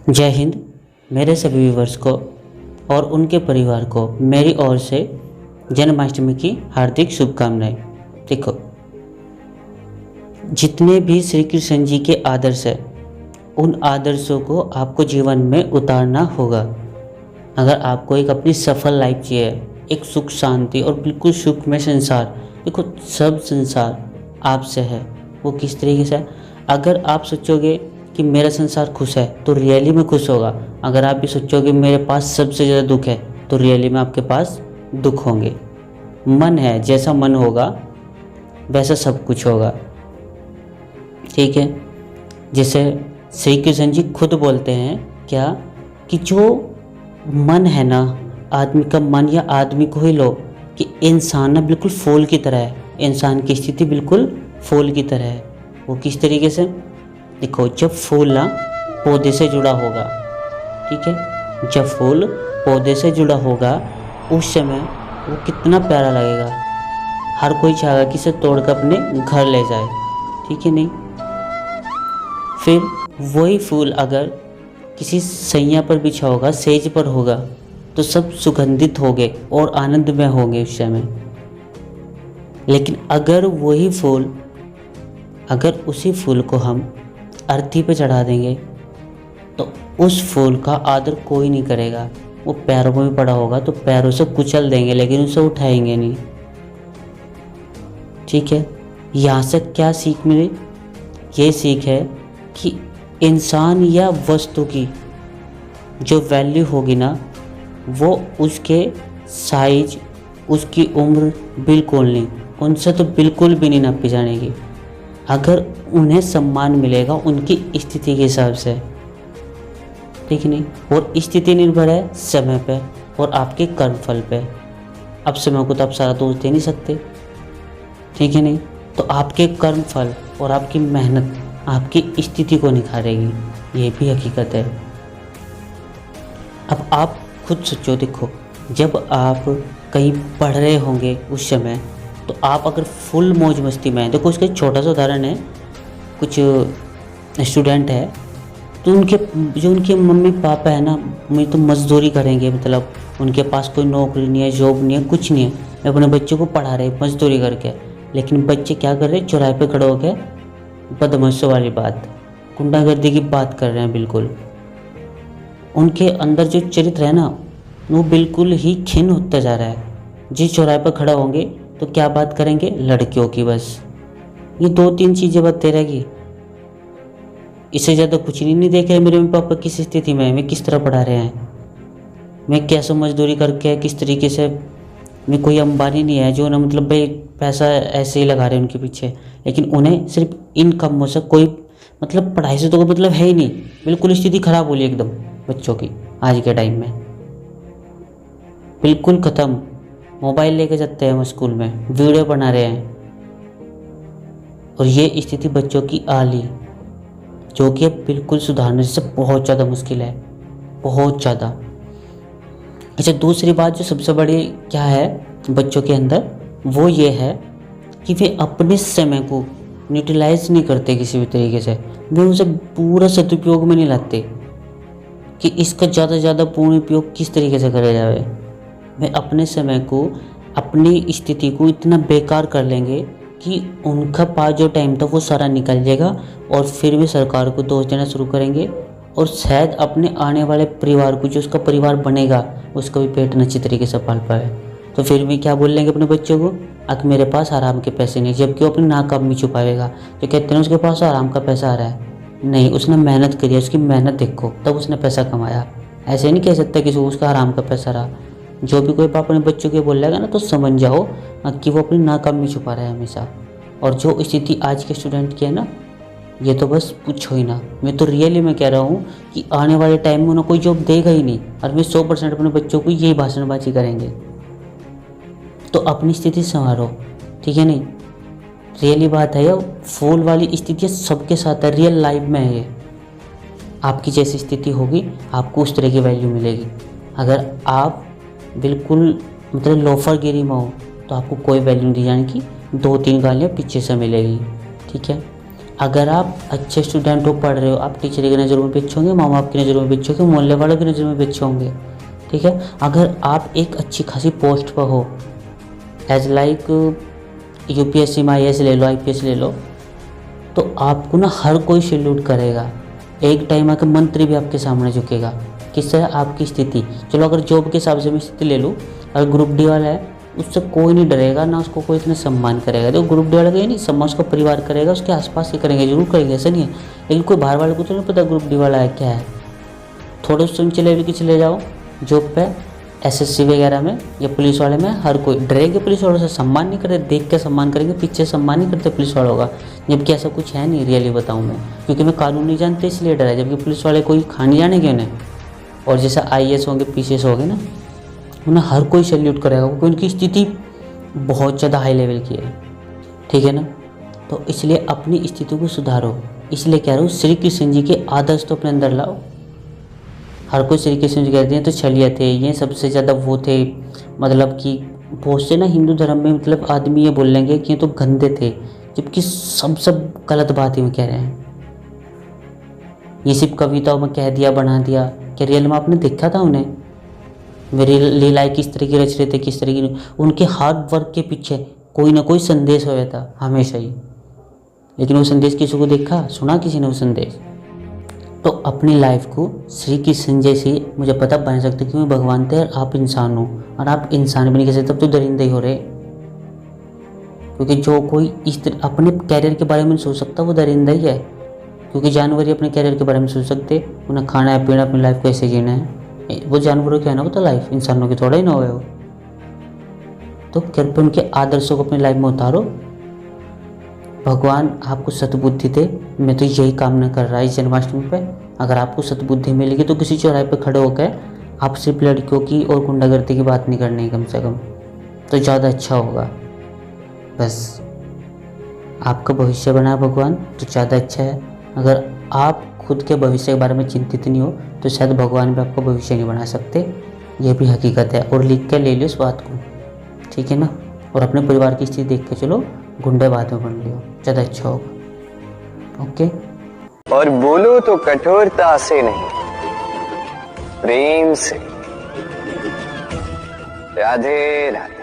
जय हिंद। मेरे सभी व्यूवर्स को और उनके परिवार को मेरी ओर से जन्माष्टमी की हार्दिक शुभकामनाएं। देखो, जितने भी श्री कृष्ण जी के आदर्श हैं, उन आदर्शों को आपको जीवन में उतारना होगा। अगर आपको एक अपनी सफल लाइफ चाहिए, एक सुख शांति और बिल्कुल सुखमय संसार, देखो सब संसार आपसे है। वो किस तरीके से है? अगर आप सोचोगे कि मेरा संसार खुश है तो रियली में खुश होगा। अगर आप भी सोचोगे मेरे पास सबसे ज़्यादा दुख है तो रियली में आपके पास दुख होंगे। मन है, जैसा मन होगा वैसा सब कुछ होगा। ठीक है, जैसे श्री कृष्ण जी खुद बोलते हैं क्या कि जो मन है ना, आदमी का मन या आदमी को ही लो कि इंसान ना बिल्कुल फूल की तरह है। इंसान की स्थिति बिल्कुल फूल की तरह है। वो किस तरीके से? देखो, जब फूल ना पौधे से जुड़ा होगा, ठीक है, जब फूल पौधे से जुड़ा होगा उस समय वो कितना प्यारा लगेगा। हर कोई चाहेगा कि इसे तोड़कर अपने घर ले जाए, ठीक है नहीं? फिर वही फूल अगर किसी सैया पर बिछा होगा, सेज पर होगा, तो सब सुगंधित होंगे और आनंदमय होंगे उस समय। लेकिन अगर वही फूल, अगर उसी फूल को हम अर्थी पे चढ़ा देंगे तो उस फूल का आदर कोई नहीं करेगा। वो पैरों में भी पड़ा होगा तो पैरों से कुचल देंगे, लेकिन उसे उठाएंगे नहीं। ठीक है, यहाँ से क्या सीख मिली? ये सीख है कि इंसान या वस्तु की जो वैल्यू होगी ना, वो उसके साइज, उसकी उम्र बिल्कुल नहीं, उनसे तो बिल्कुल भी नहीं नापी जानेगी। अगर उन्हें सम्मान मिलेगा उनकी स्थिति के हिसाब से, ठीक है नहीं? और स्थिति निर्भर है समय पे और आपके कर्मफल पे। अब समय को तो आप सारा दोष दे नहीं सकते, ठीक है नहीं? तो आपके कर्मफल और आपकी मेहनत आपकी स्थिति को निखारेगी, ये भी हकीकत है। अब आप खुद सोचो, देखो जब आप कहीं पढ़ रहे होंगे उस समय, तो आप अगर फुल मौज मस्ती में हैं, देखो उसका एक छोटा सा उदाहरण है। कुछ स्टूडेंट है तो उनके मम्मी पापा है ना, मैं तो मजदूरी करेंगे, मतलब उनके पास कोई नौकरी नहीं है, जॉब नहीं है, कुछ नहीं है, अपने बच्चों को पढ़ा रहे मजदूरी करके। लेकिन बच्चे क्या कर रहे हैं? चौराहे पे खड़े होकर बदमाशों वाली बात, गुंडागर्दी की बात कर रहे हैं। बिल्कुल उनके अंदर जो चरित्र है ना, वो बिल्कुल ही क्षीण होता जा रहा है। जिस चौराहे पर खड़ा होंगे तो क्या बात करेंगे? लड़कियों की बस। ये 2-3 चीज़ें बताते रहेगी, इससे ज़्यादा कुछ नहीं देख रहे मेरे मम्मी पापा किस स्थिति में है, मैं किस तरह पढ़ा रहे हैं, मैं कैसे मजदूरी करके किस तरीके से। मैं कोई अंबानी नहीं है जो ना, मतलब भाई पैसा ऐसे ही लगा रहे हैं उनके पीछे, लेकिन उन्हें सिर्फ इन कामों से कोई मतलब, पढ़ाई से तो कोई मतलब है ही नहीं। बिल्कुल स्थिति खराब हो रही एकदम बच्चों की आज के टाइम में, बिल्कुल ख़त्म। मोबाइल लेके जाते हैं वो स्कूल में, वीडियो बना रहे हैं, और ये स्थिति बच्चों की आ ली, जो कि अब बिल्कुल सुधारने से बहुत ज़्यादा मुश्किल है, बहुत ज़्यादा। अच्छा, दूसरी बात जो सबसे बड़ी क्या है बच्चों के अंदर, वो ये है कि वे अपने समय को यूटिलाइज नहीं करते किसी भी तरीके से। वे उसे पूरा सदुपयोग में नहीं लाते कि इसका ज़्यादा से ज़्यादा पूर्ण उपयोग किस तरीके से करा जाए। वे अपने समय को, अपनी स्थिति को इतना बेकार कर लेंगे कि उनका पास जो टाइम था वो सारा निकल जाएगा, और फिर वे सरकार को दोष देना शुरू करेंगे, और शायद अपने आने वाले परिवार को, जो उसका परिवार बनेगा, उसका भी पेट न अच्छी तरीके से पाल पाए। तो फिर भी क्या बोल लेंगे अपने बच्चों को? कि मेरे पास आराम के पैसे नहीं, जबकि वो अपनी नाकामी छुपाएगा। तो कहते हैं उसके पास आराम का पैसा आ रहा है, नहीं, उसने मेहनत करी है, उसकी मेहनत देखो तब उसने पैसा कमाया। ऐसे नहीं कह सकता कि उसका आराम का पैसा रहा। जो भी कोई अपने बच्चों के बोल लेगा ना, तो समझ जाओ कि वो अपनी नाकामी छुपा रहा है हमेशा। और जो स्थिति आज के स्टूडेंट की है ना, ये तो बस पूछो ही ना। मैं तो रियली में कह रहा हूँ कि आने वाले टाइम में उन्हें कोई जॉब देगा ही नहीं, और वे 100% अपने बच्चों को यही भाषणबाजी करेंगे। तो अपनी स्थिति संवारो, ठीक है नहीं? रियली बात है, ये फूल वाली स्थिति सबके साथ है, रियल लाइफ में है ये। आपकी जैसी स्थिति होगी आपको उस तरह की वैल्यू मिलेगी। अगर आप बिल्कुल मतलब लोफरगिरी में हो तो आपको कोई वैल्यू नहीं दी जाने की, 2-3 गालियाँ पीछे से मिलेगी, ठीक है? अगर आप अच्छे स्टूडेंट हो, पढ़ रहे हो, आप टीचर की नज़रों में भी अच्छे होंगे, माँ बाप की नज़रों में भी अच्छे होंगे, मोहल्ले वालों की नज़रों में भी अच्छे होंगे। ठीक है, अगर आप एक अच्छी खासी पोस्ट पर हो, एज लाइक यूपीएससी में IAS ले लो, IPS ले लो, तो आपको ना हर कोई सैल्यूट करेगा। एक टाइम आकर मंत्री भी आपके सामने झुकेगा। किस तरह आपकी स्थिति, चलो अगर जॉब के हिसाब से मैं स्थिति ले लूँ, अगर ग्रुप डी वाला है उससे कोई नहीं डरेगा, ना उसको कोई इतना सम्मान करेगा। देखो ग्रुप डी वाला का ये नहीं, सम्मान उसका परिवार करेगा, उसके आसपास ही करेंगे, जरूर करेंगे, ऐसा नहीं है। लेकिन कोई बाहर वाले को तो नहीं पता ग्रुप डी वाला है क्या है। थोड़े उस ऊंचे लेवल की चले जाओ जॉब पे, SSC वगैरह में या पुलिस वाले में, हर कोई डरेंगे पुलिस वालों से, सम्मान नहीं करते, देख के सम्मान करेंगे, पीछे सम्मान नहीं करते पुलिस वालों का। जबकि ऐसा कुछ है नहीं, रियली बताऊँ मैं, क्योंकि मैं कानून नहीं जानते इसलिए डर है। जबकि पुलिस वाले कोई खाने जानेंगे उन्हें, और जैसे IAS होंगे, PCS होंगे ना, उन्हें हर कोई सैल्यूट करेगा, क्योंकि उनकी स्थिति बहुत ज़्यादा हाई लेवल की है। ठीक है ना, तो इसलिए अपनी स्थिति को सुधारो। इसलिए कह रहा हूँ, श्री कृष्ण जी के आदर्श तो अपने अंदर लाओ। हर कोई श्री कृष्ण जी कहते हैं तो छलिया थे, ये सबसे ज़्यादा वो थे, मतलब कि बहुत से ना हिंदू धर्म में मतलब आदमी ये बोल लेंगे कि ये तो गंदे थे, जबकि सब गलत बात ही में कह रहे हैं। ये सिर्फ कविताओं में कह दिया, बना दिया, क्या रियल में आपने देखा था उन्हें? मेरी लीलाएं किस तरह की रच रहे थे, किस तरह की, उनके हार्ड वर्क के पीछे कोई ना कोई संदेश होया था हमेशा ही। लेकिन वो संदेश किसी को देखा, सुना किसी ने वो संदेश? तो अपनी लाइफ को श्री कृष्ण जैसे मुझे पता बना सकते, क्योंकि भगवान थे और आप इंसान हो, और आप इंसान भी नहीं कह सकते, तब तो दरिंदे ही हो रहे। क्योंकि जो कोई इस तरह अपने कैरियर के बारे में सोच सकता वो दरिंदा ही है। क्योंकि जानवर ही अपने कैरियर के बारे में सोच सकते, उन्हें खाना है, पीना, अपनी लाइफ को ऐसे जीना है। वो जानवरों की है ना, वो तो लाइफ, इंसानों की थोड़ा ही ना हो गए वो। तो कृपया उनके आदर्शों को अपनी लाइफ में उतारो। भगवान आपको सद्बुद्धि दे, मैं तो यही कामना कर रहा है इस जन्माष्टमी पे। अगर आपको सद्बुद्धि मिलेगी तो किसी चौराहे पे खड़े होकर आप सिर्फ लड़कियों की और गुंडागर्दी की बात नहीं करनी, कम से कम तो ज़्यादा अच्छा होगा। बस आपका भविष्य बनाए भगवान तो ज़्यादा अच्छा है। अगर आप खुद के भविष्य के बारे में चिंतित नहीं हो तो शायद भगवान भी आपका भविष्य नहीं बना सकते। यह भी हकीकत है, और लिख कर ले लो इस बात को, ठीक है ना। और अपने परिवार की स्थिति देख के चलो, गुंडे बाद में बन लियो, ज़्यादा अच्छा होगा। ओके। और बोलो तो कठोरता से नहीं, प्रेम से। राधे राधे।